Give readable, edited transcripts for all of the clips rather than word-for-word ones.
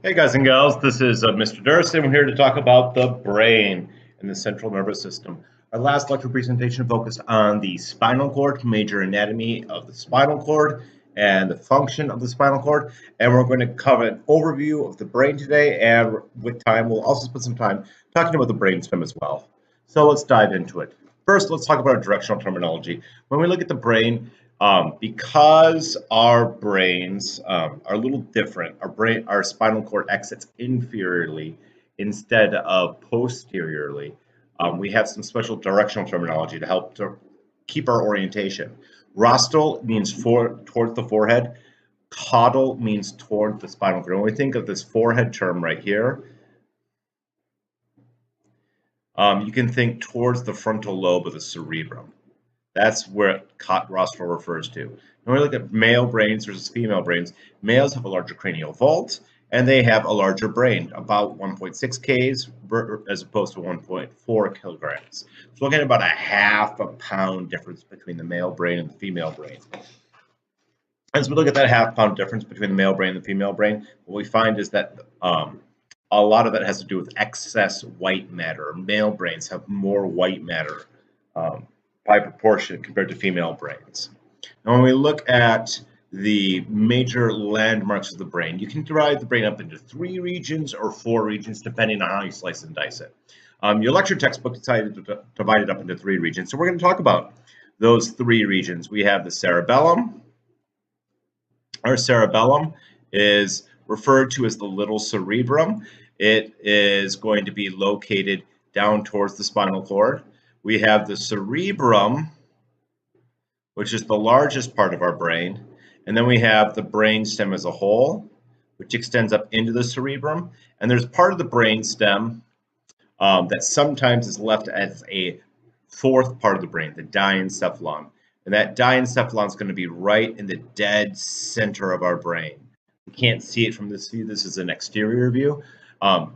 Hey guys and gals, this is Mr. Durst, and we're here to talk about the brain and the central nervous system. Our last lecture presentation focused on the spinal cord, major anatomy of the spinal cord, and the function of the spinal cord. And we're going to cover an overview of the brain today, and with time, we'll also spend some time talking about the brainstem as well. So let's dive into it. First, let's talk about directional terminology. When we look at the brain, because our brains are a little different, our spinal cord exits inferiorly instead of posteriorly. We have some special directional terminology to help to keep our orientation. Rostral means towards the forehead. Caudal means toward the spinal cord. When we think of this forehead term right here, you can think towards the frontal lobe of the cerebrum. That's where rostral refers to. When we look at male brains versus female brains, males have a larger cranial vault, and they have a larger brain, about 1.6 Ks as opposed to 1.4 kilograms. So we're looking at about a half a pound difference between the male brain and the female brain. As we look at that half pound difference between the male brain and the female brain, what we find is that a lot of that has to do with excess white matter. Male brains have more white matter by proportion compared to female brains. And when we look at the major landmarks of the brain, you can divide the brain up into 3 regions or 4 regions, depending on how you slice and dice it. Your lecture textbook decided to divide it up into 3 regions, so we're going to talk about those 3 regions. We have the cerebellum. Our cerebellum is referred to as the little cerebrum. It is going to be located down towards the spinal cord. We have the cerebrum, which is the largest part of our brain, and then we have the brainstem as a whole, which extends up into the cerebrum, and there's part of the brainstem that sometimes is left as a 4th part of the brain, the diencephalon, and that diencephalon is going to be right in the dead center of our brain. You can't see it from this view. This is an exterior view.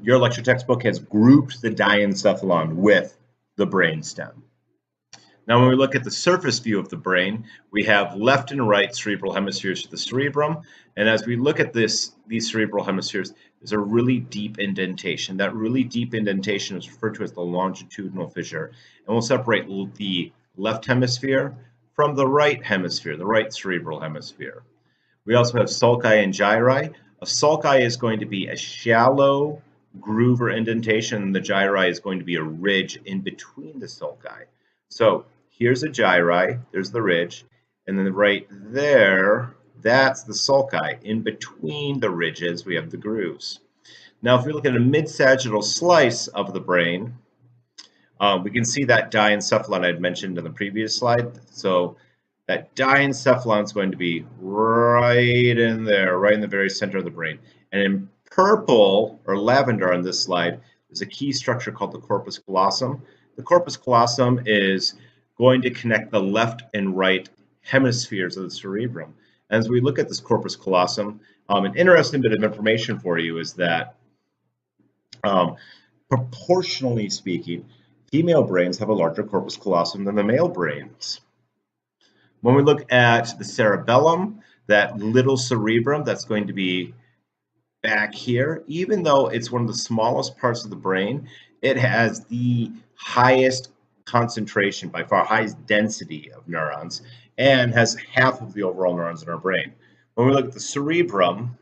Your lecture textbook has grouped the diencephalon with the brainstem. Now, when we look at the surface view of the brain, we have left and right cerebral hemispheres of the cerebrum. And as we look at these cerebral hemispheres, there's a really deep indentation. That really deep indentation is referred to as the longitudinal fissure. And we'll separate the left hemisphere from the right hemisphere, the right cerebral hemisphere. We also have sulci and gyri. A sulci is going to be a shallow groove or indentation, and the gyri is going to be a ridge in between the sulci. So here's a gyri, there's the ridge, and then right there, that's the sulci. In between the ridges, we have the grooves. Now, if we look at a mid-sagittal slice of the brain, we can see that diencephalon I'd mentioned in the previous slide. So that diencephalon is going to be right in there, right in the very center of the brain. And in purple or lavender on this slide is a key structure called the corpus callosum. The corpus callosum is going to connect the left and right hemispheres of the cerebrum. As we look at this corpus callosum, an interesting bit of information for you is that proportionally speaking, female brains have a larger corpus callosum than the male brains. When we look at the cerebellum, that little cerebrum that's going to be back here, even though it's one of the smallest parts of the brain, it has the highest concentration, by far highest density of neurons, and has half of the overall neurons in our brain. When we look at the cerebrum,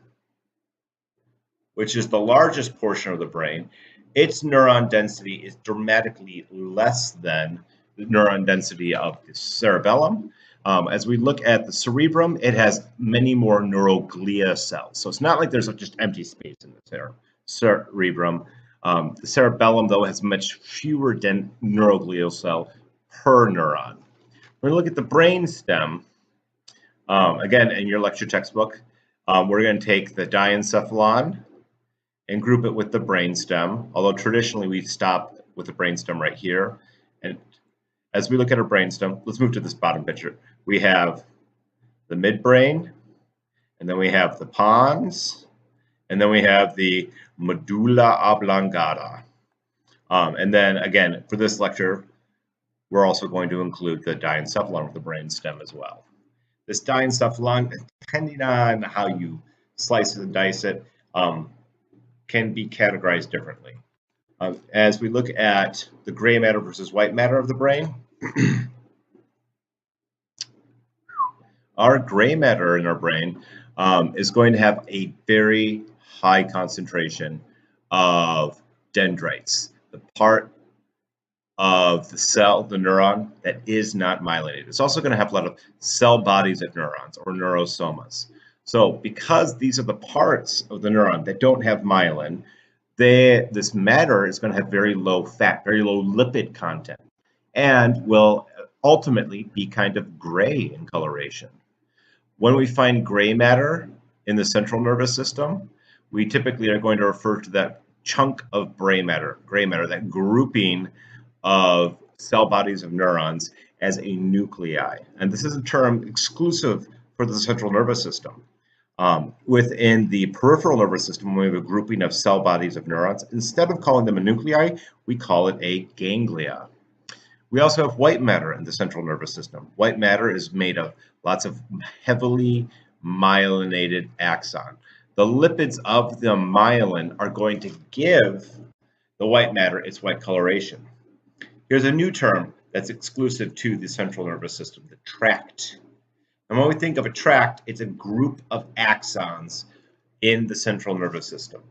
which is the largest portion of the brain, its neuron density is dramatically less than the neuron density of the cerebellum. As we look at the cerebrum, it has many more neuroglia cells. So it's not like there's just empty space in the cerebrum. The cerebellum, though, has much fewer neuroglial cells per neuron. When we look at the brainstem, again, in your lecture textbook, we're going to take the diencephalon and group it with the brainstem, although traditionally we stop with the brainstem right here. And as we look at our brainstem, let's move to this bottom picture. We have the midbrain, and then we have the pons, and then we have the medulla oblongata. And then again, for this lecture, we're also going to include the diencephalon with the brainstem as well. This diencephalon, depending on how you slice it and dice it, can be categorized differently. As we look at the gray matter versus white matter of the brain, our gray matter in our brain is going to have a very high concentration of dendrites, the part of the cell, the neuron, that is not myelinated. It's also going to have a lot of cell bodies of neurons, or neurosomas. So because these are the parts of the neuron that don't have myelin, this matter is going to have very low fat, very low lipid content, and will ultimately be kind of gray in coloration. When we find gray matter in the central nervous system, we typically are going to refer to that chunk of gray matter, that grouping of cell bodies of neurons, as a nuclei. And this is a term exclusive for the central nervous system. Within the peripheral nervous system, when we have a grouping of cell bodies of neurons, instead of calling them a nuclei, we call it a ganglia. We also have white matter in the central nervous system. White matter is made of lots of heavily myelinated axon. The lipids of the myelin are going to give the white matter its white coloration. Here's a new term that's exclusive to the central nervous system, the tract. And when we think of a tract, it's a group of axons in the central nervous system.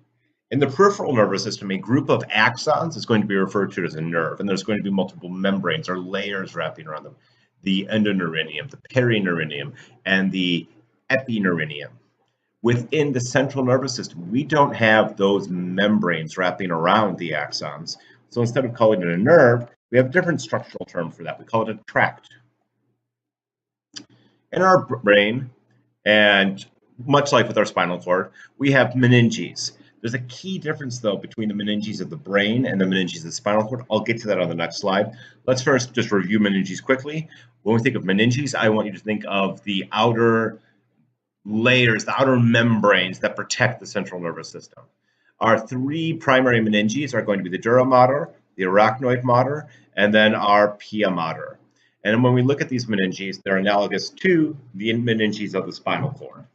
In the peripheral nervous system, a group of axons is going to be referred to as a nerve, and there's going to be multiple membranes or layers wrapping around them. The endoneurineum, the perineurineum, and the epineurineum. Within the central nervous system, we don't have those membranes wrapping around the axons. So instead of calling it a nerve, we have a different structural term for that. We call it a tract. In our brain, and much like with our spinal cord, we have meninges. There's a key difference, though, between the meninges of the brain and the meninges of the spinal cord. I'll get to that on the next slide. Let's first just review meninges quickly. When we think of meninges, I want you to think of the outer layers, the outer membranes that protect the central nervous system. Our three primary meninges are going to be the dura mater, the arachnoid mater, and then our pia mater. And when we look at these meninges, they're analogous to the meninges of the spinal cord.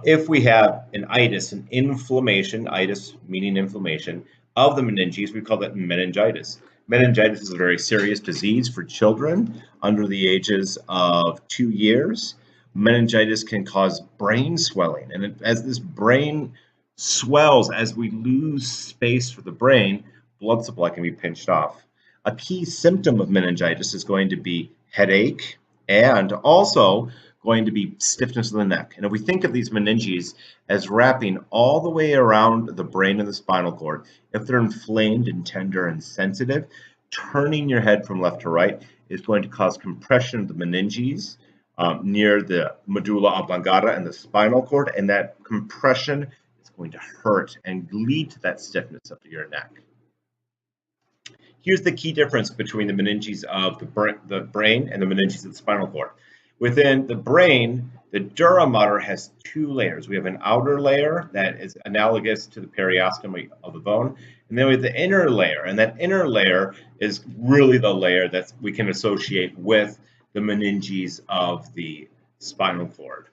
If we have an itis, an inflammation, itis meaning inflammation, of the meninges, we call that meningitis. Meningitis is a very serious disease for children under the ages of 2 years. Meningitis can cause brain swelling, and as this brain swells, as we lose space for the brain, blood supply can be pinched off. A key symptom of meningitis is going to be headache and also going to be stiffness of the neck. And if we think of these meninges as wrapping all the way around the brain and the spinal cord, if they're inflamed and tender and sensitive, turning your head from left to right is going to cause compression of the meninges near the medulla oblongata and the spinal cord, and that compression is going to hurt and lead to that stiffness of your neck. Here's the key difference between the meninges of the brain and the meninges of the spinal cord. Within the brain, the dura mater has two layers. We have an outer layer that is analogous to the periosteum of the bone, and then we have the inner layer, and that inner layer is really the layer that we can associate with the meninges of the spinal cord.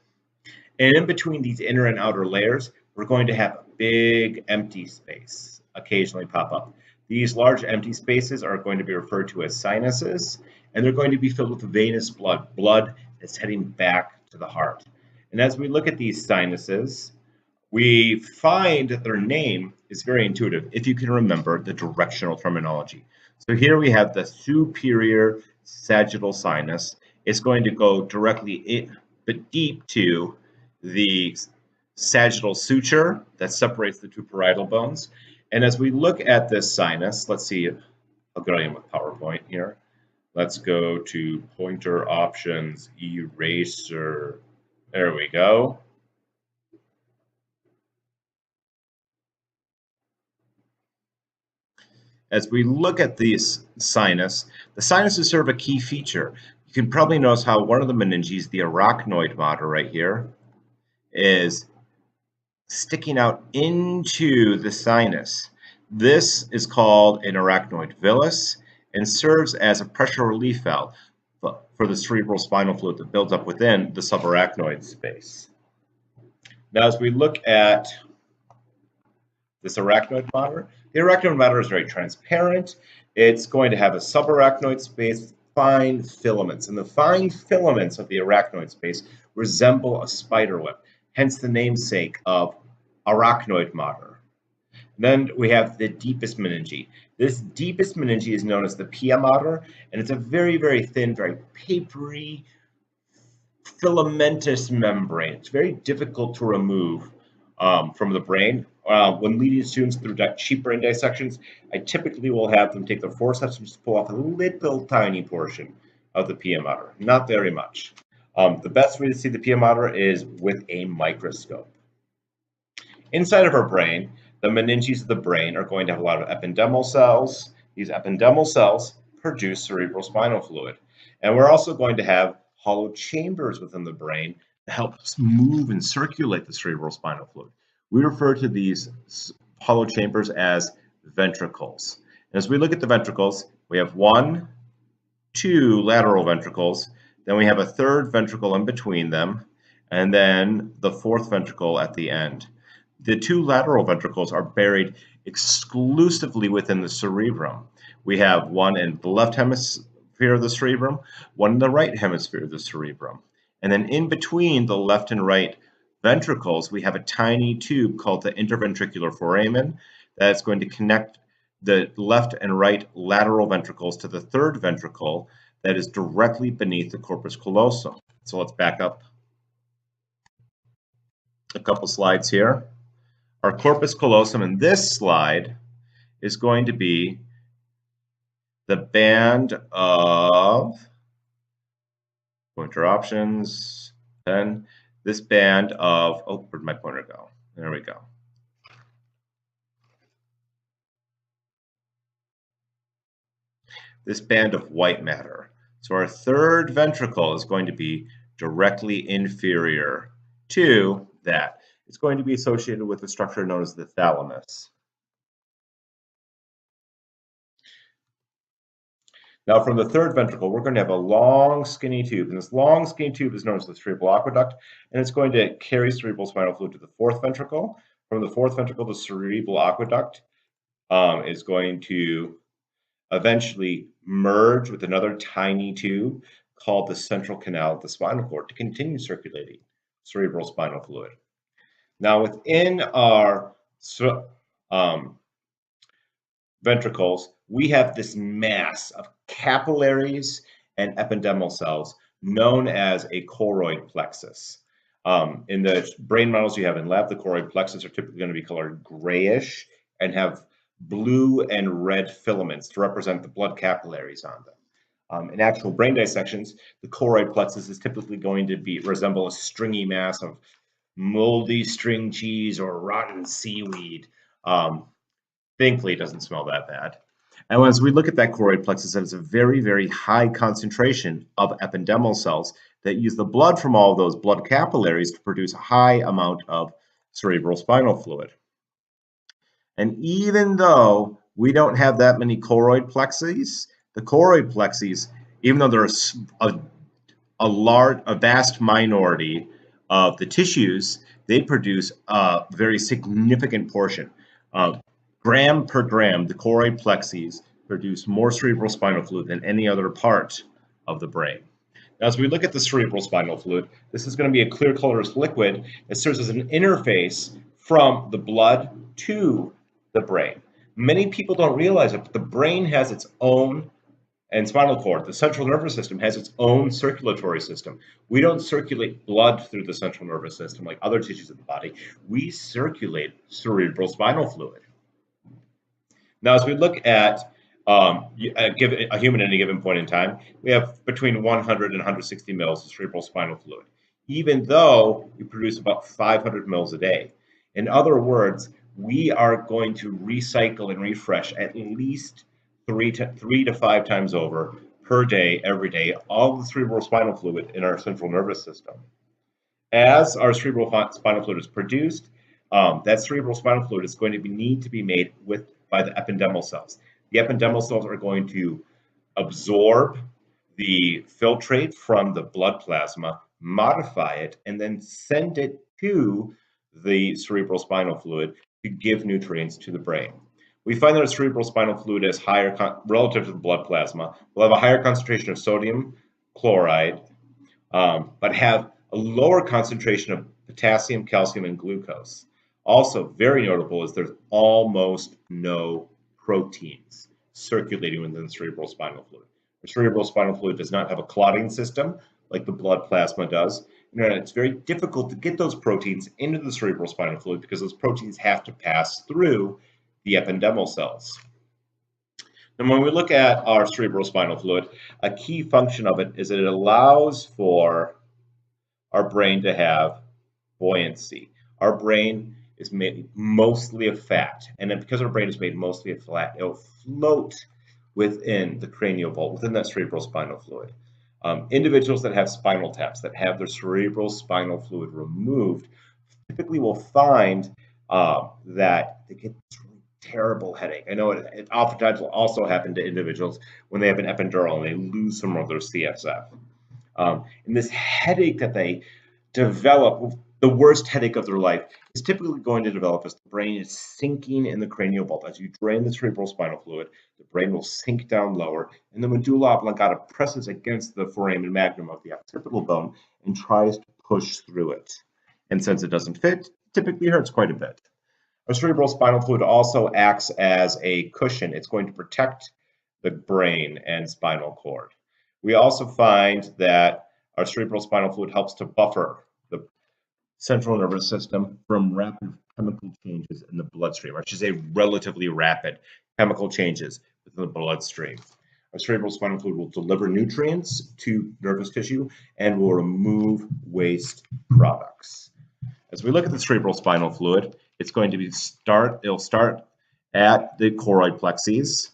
And in between these inner and outer layers, we're going to have a big empty space occasionally pop up. These large empty spaces are going to be referred to as sinuses, and they're going to be filled with venous blood that's heading back to the heart. And as we look at these sinuses, we find that their name is very intuitive if you can remember the directional terminology. So here we have the superior sagittal sinus. It's going to go directly in, but deep to the sagittal suture that separates the two parietal bones. And as we look at this sinus, let's see, I'll go in with PowerPoint here. Let's go to pointer options, eraser. There we go. As we look at this sinus, the sinuses serve a key feature. You can probably notice how one of the meninges, the arachnoid mater right here, is sticking out into the sinus. This is called an arachnoid villus and serves as a pressure relief valve for the cerebrospinal fluid that builds up within the subarachnoid space. Now, as we look at this arachnoid matter. The arachnoid matter is very transparent. It's going to have a subarachnoid space, fine filaments, and the fine filaments of the arachnoid space resemble a spider web, hence the namesake of arachnoid matter. Then we have the deepest meninge. This deepest meninge is known as the pia mater, and it's a very, very thin, very papery, filamentous membrane. It's very difficult to remove from the brain. When leading students through cheap brain dissections, I typically will have them take their forceps and just pull off a little tiny portion of the pia mater, not very much. The best way to see the pia mater is with a microscope. Inside of our brain, the meninges of the brain are going to have a lot of ependymal cells. These ependymal cells produce cerebrospinal fluid. And we're also going to have hollow chambers within the brain that help move and circulate the cerebrospinal fluid. We refer to these hollow chambers as ventricles. And as we look at the ventricles, we have 1, 2 lateral ventricles, then we have a third ventricle in between them, and then the fourth ventricle at the end. The 2 lateral ventricles are buried exclusively within the cerebrum. We have one in the left hemisphere of the cerebrum, one in the right hemisphere of the cerebrum. And then in between the left and right ventricles, we have a tiny tube called the interventricular foramen that's going to connect the left and right lateral ventricles to the third ventricle that is directly beneath the corpus callosum. So let's back up a couple slides here. Our corpus callosum in this slide is going to be the band of pointer options, then this band of, oh, where'd my pointer go? There we go. This band of white matter. So our third ventricle is going to be directly inferior to that. It's going to be associated with a structure known as the thalamus. Now from the third ventricle, we're going to have a long skinny tube, and this long skinny tube is known as the cerebral aqueduct, and it's going to carry cerebral spinal fluid to the fourth ventricle. From the fourth ventricle, the cerebral aqueduct is going to eventually merge with another tiny tube called the central canal of the spinal cord to continue circulating cerebral spinal fluid. Now within our ventricles, we have this mass of capillaries and ependymal cells known as a choroid plexus. In the brain models you have in lab, the choroid plexus are typically going to be colored grayish and have blue and red filaments to represent the blood capillaries on them. In actual brain dissections, the choroid plexus is typically going to resemble a stringy mass of moldy string cheese or rotten seaweed. Thankfully, it doesn't smell that bad. And as we look at that choroid plexus, it has a very, very high concentration of ependymal cells that use the blood from all of those blood capillaries to produce a high amount of cerebral spinal fluid. And even though we don't have that many choroid plexes, the choroid plexes, even though there's a vast minority of the tissues, they produce a very significant portion. Gram per gram, the choroid plexes produce more cerebral spinal fluid than any other part of the brain. Now, as we look at the cerebral spinal fluid, this is going to be a clear colorless liquid that serves as an interface from the blood to the brain. Many people don't realize it, but the brain has its own, and spinal cord, the central nervous system, has its own circulatory system. We don't circulate blood through the central nervous system like other tissues of the body. We circulate cerebral spinal fluid. Now, as we look at a human at any given point in time, we have between 100 and 160 mils of cerebral spinal fluid, even though we produce about 500 mils a day. In other words, we are going to recycle and refresh at least 3 to 5 times over per day, every day, all the cerebral spinal fluid in our central nervous system. As our cerebral spinal fluid is produced, that cerebral spinal fluid is going to need to be made by the ependymal cells. The ependymal cells are going to absorb the filtrate from the blood plasma, modify it, and then send it to the cerebral spinal fluid to give nutrients to the brain. We find that our cerebrospinal fluid is higher relative to the blood plasma, will have a higher concentration of sodium chloride, but have a lower concentration of potassium, calcium, and glucose. Also, very notable is there's almost no proteins circulating within the cerebrospinal fluid. The cerebrospinal fluid does not have a clotting system like the blood plasma does. And it's very difficult to get those proteins into the cerebrospinal fluid because those proteins have to pass through the ependymal cells. And when we look at our cerebrospinal fluid, a key function of it is that it allows for our brain to have buoyancy. Our brain is made mostly of fat, and then because our brain is made mostly of fat, it will float within the cranial vault, within that cerebrospinal fluid. Individuals that have spinal taps, that have their cerebrospinal fluid removed, typically will find that they get this really terrible headache. I know it oftentimes will also happen to individuals when they have an epidural and they lose some of their CSF. And this headache that they develop, the worst headache of their life, is typically going to develop as the brain is sinking in the cranial vault. As you drain the cerebrospinal fluid, the brain will sink down lower, and the medulla oblongata presses against the foramen magnum of the occipital bone and tries to push through it. And since it doesn't fit, it typically hurts quite a bit. Our cerebrospinal fluid also acts as a cushion. It's going to protect the brain and spinal cord. We also find that our cerebrospinal fluid helps to buffer the central nervous system from rapid chemical changes in the bloodstream, or I should say relatively rapid chemical changes within the bloodstream. Our cerebrospinal fluid will deliver nutrients to nervous tissue and will remove waste products. As we look at the cerebrospinal fluid, it's going to it'll start at the choroid plexus.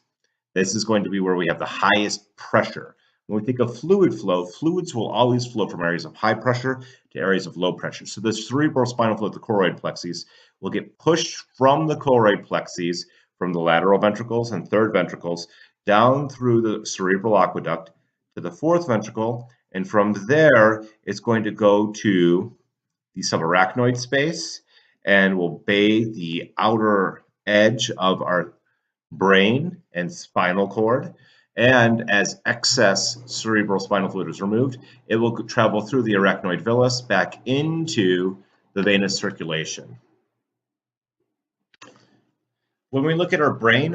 This is going to be where we have the highest pressure. When we think of fluid flow, fluids will always flow from areas of high pressure to areas of low pressure. So the cerebrospinal fluid, the choroid plexus, will get pushed from the choroid plexus, from the lateral ventricles and third ventricles, down through the cerebral aqueduct to the fourth ventricle, and from there, it's going to go to the subarachnoid space and will bathe the outer edge of our brain and spinal cord. And as excess cerebrospinal fluid is removed, it will travel through the arachnoid villus back into the venous circulation. When we look at our brain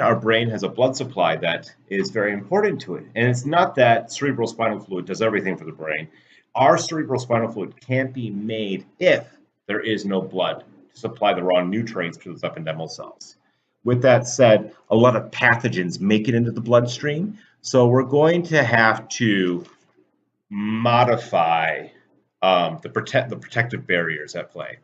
has a blood supply that is very important to it. And it's not that cerebrospinal fluid does everything for the brain. Our cerebrospinal fluid can't be made if there is no blood to supply the raw nutrients to those ependymal cells. With that said, a lot of pathogens make it into the bloodstream, so we're going to have to modify the protective barriers at play.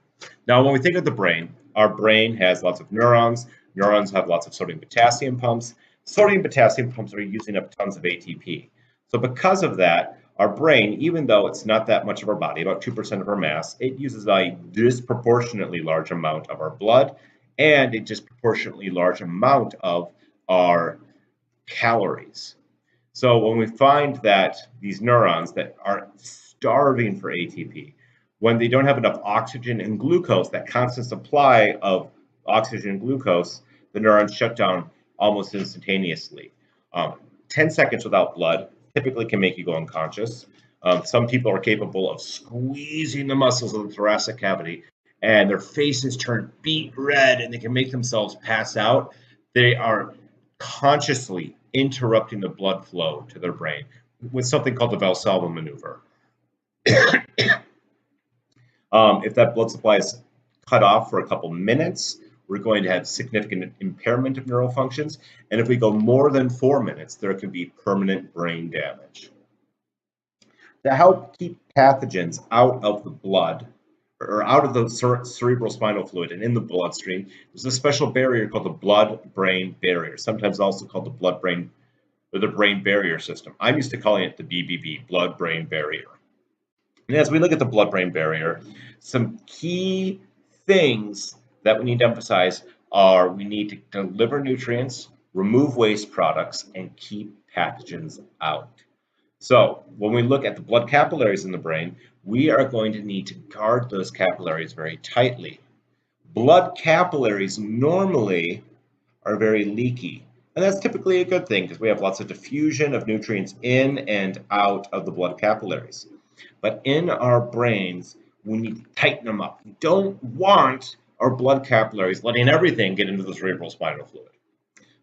Now, when we think of the brain, our brain has lots of neurons. Neurons have lots of sodium-potassium pumps. Sodium-potassium pumps are using up tons of ATP. So because of that, our brain, even though it's not that much of our body, about 2% of our mass, it uses a disproportionately large amount of our blood and a disproportionately large amount of our calories. So when we find that these neurons that are starving for ATP, when they don't have enough oxygen and glucose, that constant supply of oxygen and glucose, the neurons shut down almost instantaneously. 10 seconds without blood typically can make you go unconscious. Some people are capable of squeezing the muscles of the thoracic cavity and their faces turn beet red and they can make themselves pass out. They are consciously interrupting the blood flow to their brain with something called the Valsalva maneuver. If that blood supply is cut off for a couple minutes, we're going to have significant impairment of neural functions. And if we go more than 4 minutes, there can be permanent brain damage. To help keep pathogens out of the blood, or out of the cerebrospinal fluid and in the bloodstream, there's a special barrier called the blood-brain barrier, sometimes also called the blood-brain or the brain barrier system. I'm used to calling it the BBB, blood-brain barrier. And as we look at the blood-brain barrier, some key things that we need to emphasize are we need to deliver nutrients, remove waste products, and keep pathogens out. So when we look at the blood capillaries in the brain, we are going to need to guard those capillaries very tightly. Blood capillaries normally are very leaky. And that's typically a good thing because we have lots of diffusion of nutrients in and out of the blood capillaries. But in our brains, we need to tighten them up. We don't want our blood capillaries letting everything get into the cerebrospinal fluid.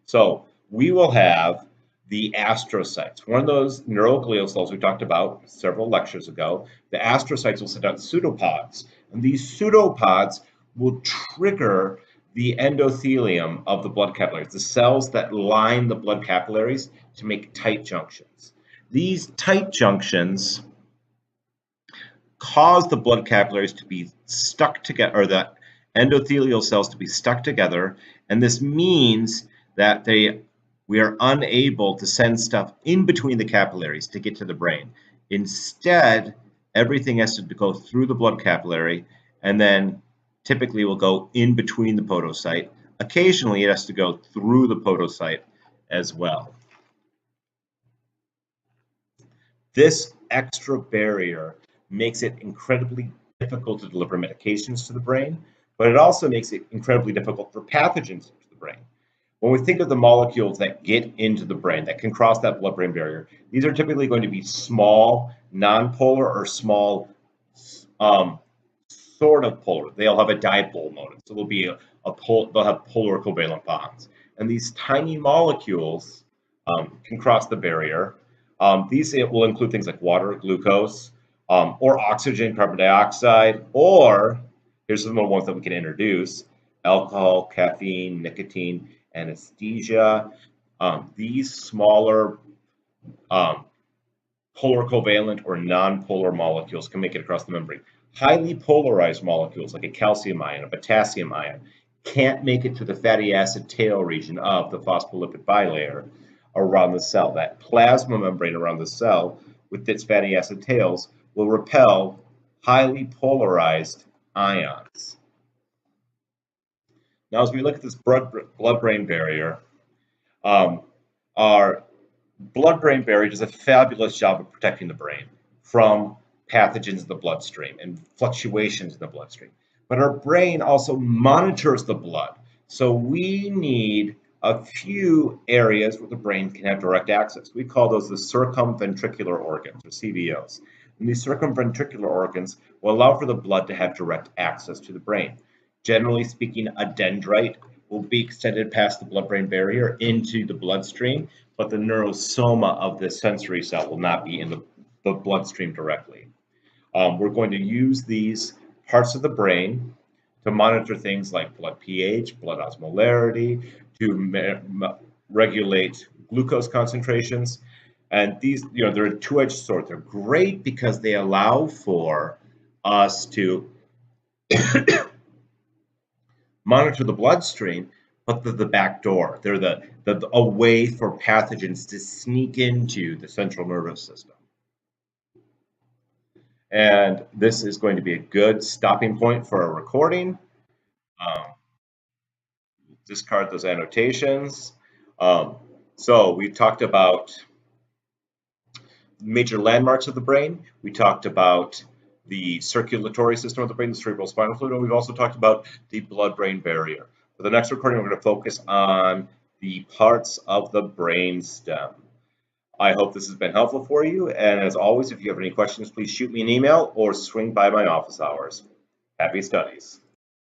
So we will have the astrocytes, one of those neuroglial cells we talked about several lectures ago. The astrocytes will send out pseudopods, and these pseudopods will trigger the endothelium of the blood capillaries, the cells that line the blood capillaries, to make tight junctions. These tight junctions cause the blood capillaries to be stuck together, or the endothelial cells to be stuck together, and this means that we are unable to send stuff in between the capillaries to get to the brain. Instead, everything has to go through the blood capillary, and then typically will go in between the podocyte. Occasionally, it has to go through the podocyte as well. This extra barrier makes it incredibly difficult to deliver medications to the brain, but it also makes it incredibly difficult for pathogens to the brain. When we think of the molecules that get into the brain, that can cross that blood-brain barrier, these are typically going to be small, nonpolar, or small, sort of polar. They'll have a dipole moment, so they'll have polar covalent bonds. And these tiny molecules can cross the barrier. These will include things like water, glucose, or oxygen, carbon dioxide, or here's some of the ones that we can introduce: alcohol, caffeine, nicotine, anesthesia. These smaller polar covalent or non-polar molecules can make it across the membrane. Highly polarized molecules like a calcium ion, a potassium ion, can't make it to the fatty acid tail region of the phospholipid bilayer around the cell. That plasma membrane around the cell with its fatty acid tails will repel highly polarized ions. Now, as we look at this blood-brain barrier, our blood-brain barrier does a fabulous job of protecting the brain from pathogens in the bloodstream and fluctuations in the bloodstream. But our brain also monitors the blood. So we need a few areas where the brain can have direct access. We call those the circumventricular organs, or CVOs. And these circumventricular organs will allow for the blood to have direct access to the brain. Generally speaking, a dendrite will be extended past the blood-brain barrier into the bloodstream, but the neurosoma of this sensory cell will not be in the bloodstream directly. We're going to use these parts of the brain to monitor things like blood pH, blood osmolarity, to regulate glucose concentrations. And these, they're a two-edged sword. They're great because they allow for us to monitor the bloodstream, but the back door. They're a way for pathogens to sneak into the central nervous system. And this is going to be a good stopping point for our recording. Discard those annotations. So we talked about major landmarks of the brain. We talked about the circulatory system of the brain, the cerebrospinal fluid, and we've also talked about the blood-brain barrier. For the next recording, we're going to focus on the parts of the brainstem. I hope this has been helpful for you, and as always, if you have any questions, please shoot me an email or swing by my office hours. Happy studies.